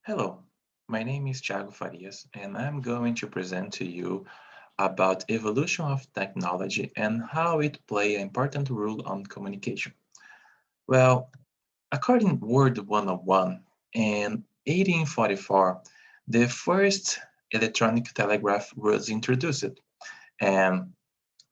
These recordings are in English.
Hello, my name is Thiago Farias, and I'm going to present to you about evolution of technology and how it play an important role on communication. Well, according Word 101, in 1844, the first electronic telegraph was introduced, and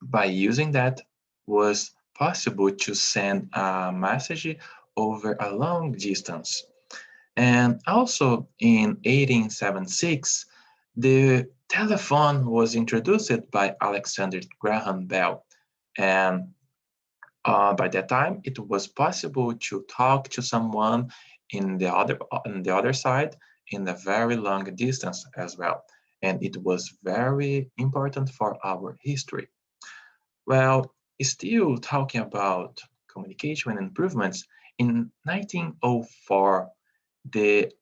by using that was possible to send a message over a long distance. And also in 1876, the telephone was introduced by Alexander Graham Bell. And by that time, it was possible to talk to someone on the other side in a very long distance as well. And it was very important for our history. Well, still talking about communication and improvements, in 1904, the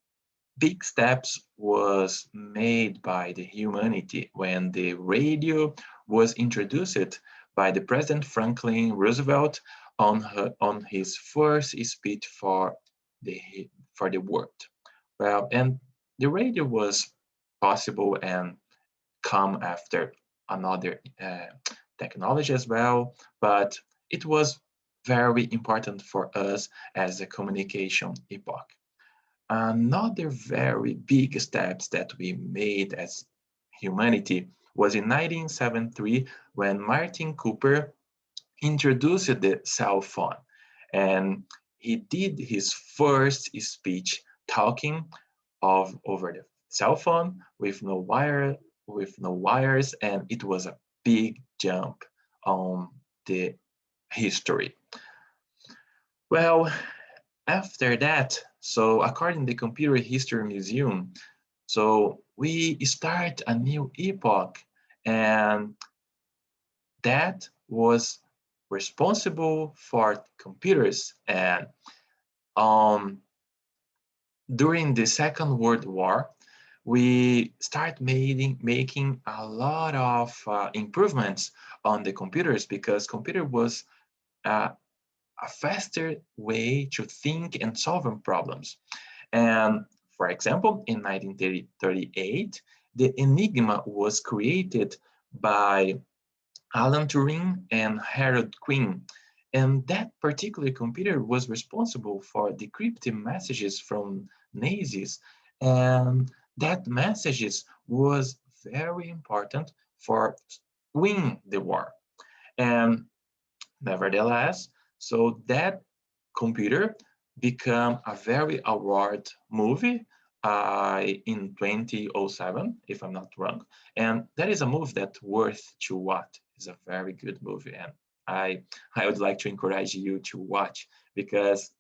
big steps was made by the humanity when the radio was introduced by the President Franklin Roosevelt on his first speech the for the world. Well, and the radio was possible and come after another technology as well, but it was very important for us as a communication epoch. Another very big steps that we made as humanity was in 1973 when Martin Cooper introduced the cell phone, and he did his first speech talking of over the cell phone with no wires, and it was a big jump on the history. Well, after that, so according to the Computer History Museum, so we start a new epoch, and that was responsible for computers. And um, during the Second World War, we start making a lot of improvements on the computers because computer was uh, a faster way to think and solving problems. And for example, in 1938, the Enigma was created by Alan Turing and Harold Quinn. And that particular computer was responsible for decrypting messages from Nazis. And that messages was very important for win the war. And nevertheless, so that computer become a very award movie in 2007, if I'm not wrong. And that is a movie that's worth to watch. It's a very good movie. And I, I would like to encourage you to watch because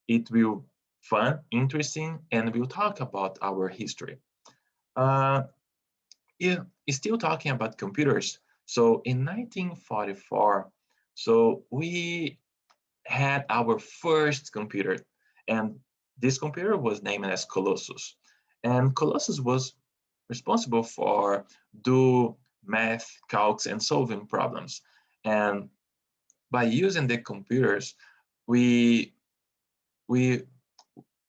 it will fun, interesting, and we'll talk about our history. Uh, yeah, still talking about computers. So in 1944, so we had our first computer, and this computer was named as Colossus. And Colossus was responsible for do math, calcs, and solving problems. And by using the computers, we we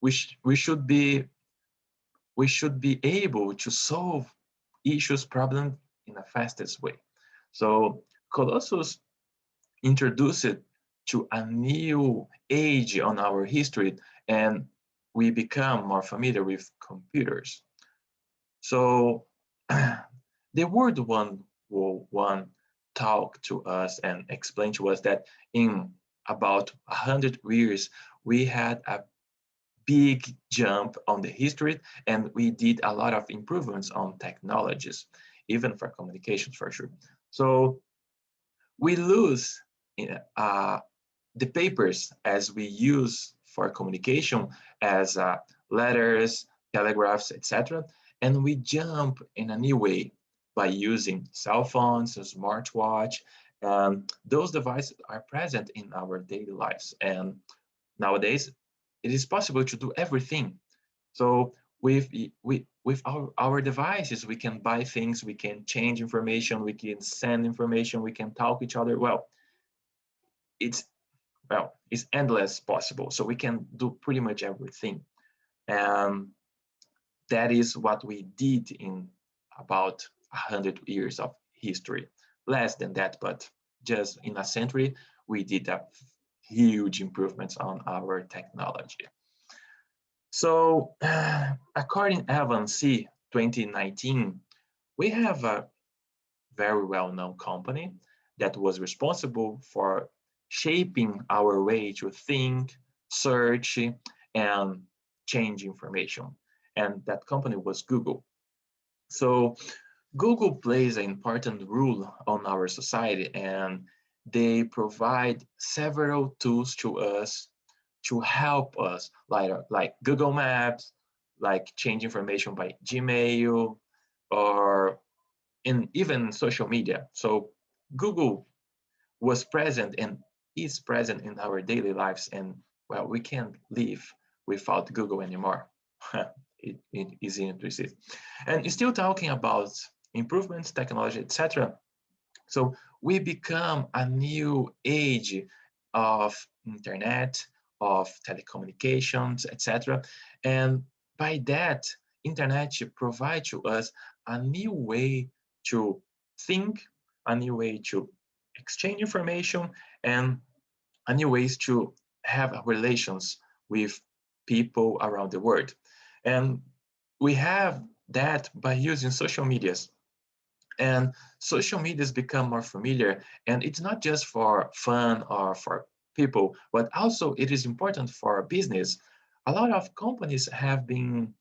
we should be able to solve issues problem in the fastest way. So Colossus introduced it to a new age on our history, and we become more familiar with computers. So the word one talk to us and explain to us that in about 100 years we had a big jump on the history, and we did a lot of improvements on technologies, even for communications for sure. So we lose uh, the papers as we use for communication as letters, telegraphs, etc. And we jump in a new way by using cell phones, a smartwatch, and those devices are present in our daily lives. And nowadays, it is possible to do everything. So with our devices, we can buy things, we can change information, we can send information, we can talk each other. It's it's endless possible. So we can do pretty much everything. Um, that is what we did in about 100 years of history. Less than that, but just in a century, we did a huge improvements on our technology. So, according to Evans C. 2019, we have a very well-known company that was responsible for shaping our way to think, search, and change information. And that company was Google. So Google plays an important role on our society, and they provide several tools to us to help us, like Google Maps, like change information by Gmail, or in even social media. So Google was present and is present in our daily lives, and well, we can't live without Google anymore. It is interesting. And still talking about improvements, technology, etc. So we become a new age of internet, of telecommunications, etc. And by that, internet should provide to us a new way to think, a new way to exchange information, and a new ways to have relations with people around the world. And we have that by using social medias, and social medias become more familiar, and it's not just for fun or for people, but also it is important for business. A lot of companies have been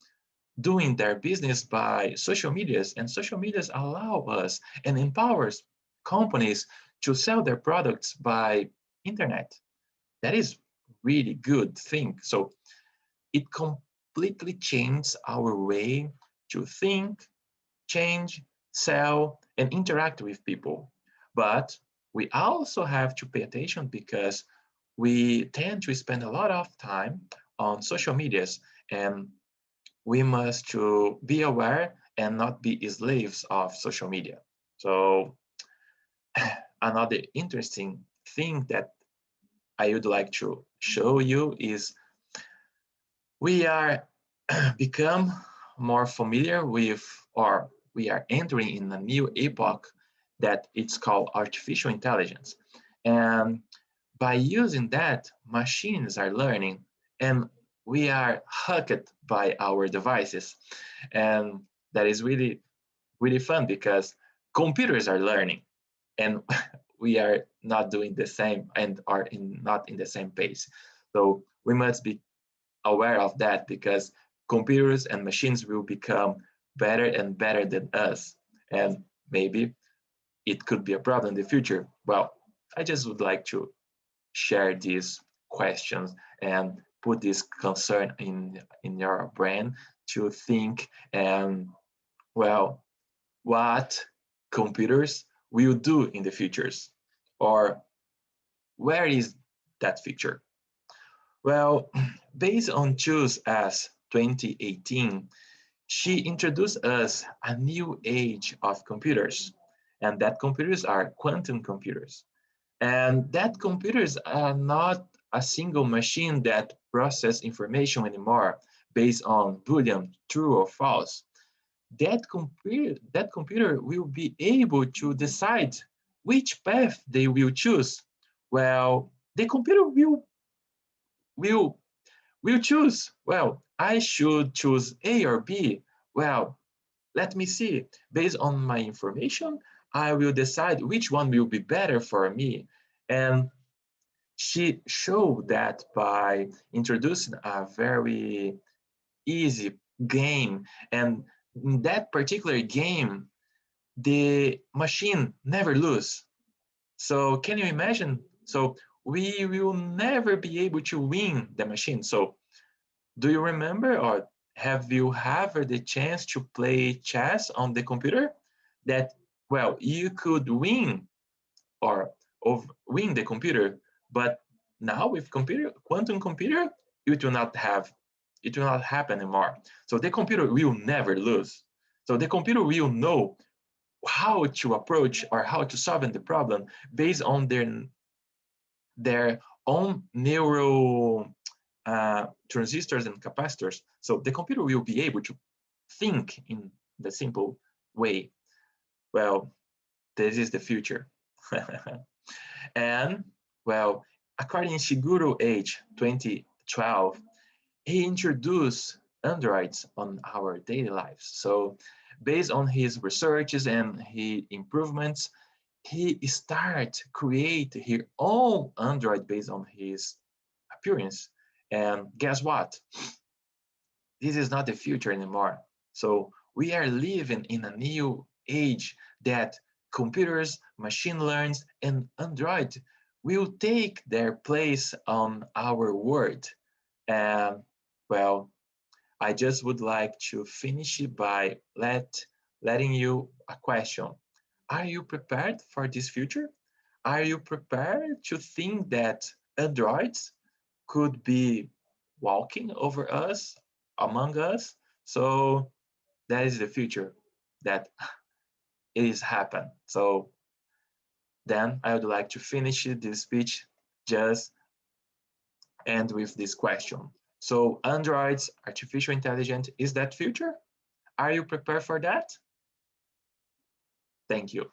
doing their business by social medias, and social medias allow us and empowers companies to sell their products by internet. That is really good thing. So it completely changed our way to think, change, sell, and interact with people. But we also have to pay attention because we tend to spend a lot of time on social medias, and we must to be aware and not be slaves of social media. So another interesting thing that I would like to show you is we are become more familiar with, or we are entering in a new epoch that it's called artificial intelligence. And by using that, machines are learning, and we are hooked by our devices. And that is really, really fun because computers are learning, and we are not doing the same and are not in the same pace. So we must be aware of that because computers and machines will become better and better than us. And maybe it could be a problem in the future. Well, I just would like to share these questions and put this concern in your brain to think and, well, what computers will do in the futures, or where is that future? Well, based on Choose as 2018, she introduced us a new age of computers, and that computers are quantum computers. And that computers are not a single machine that process information anymore based on Boolean, true or false. That computer will be able to decide which path they will choose. Well, the computer will will choose. Well, I should choose A or B. Well, let me see. Based on my information, I will decide which one will be better for me. And she showed that by introducing a very easy game. And in that particular game, the machine never lose. So can you imagine? So we will never be able to win the machine. So do you remember, or have you ever the chance to play chess on the computer? That, well, you could win or win the computer, but now with quantum computer, it will not have, it will not happen anymore. So the computer will never lose. So the computer will know how to approach or how to solve the problem based on their own neural transistors and capacitors. So the computer will be able think in the simple way, well, this is the future. And well, according to Shigeru H. 2012, he introduced androids on our daily lives. So based on his researches and his improvements, he started create his own android based on his appearance. And guess what? This is not the future anymore. So we are living in a new age that computers, machine learns, and Android will take their place on our world. And well, I just would like to finish by letting you a question. Are you prepared for this future? Are you prepared to think that androids could be walking over us, among us? So that is the future that is happen. So then I would like to finish this speech just end with this question. So androids, artificial intelligence, is that future? Are you prepared for that? Thank you.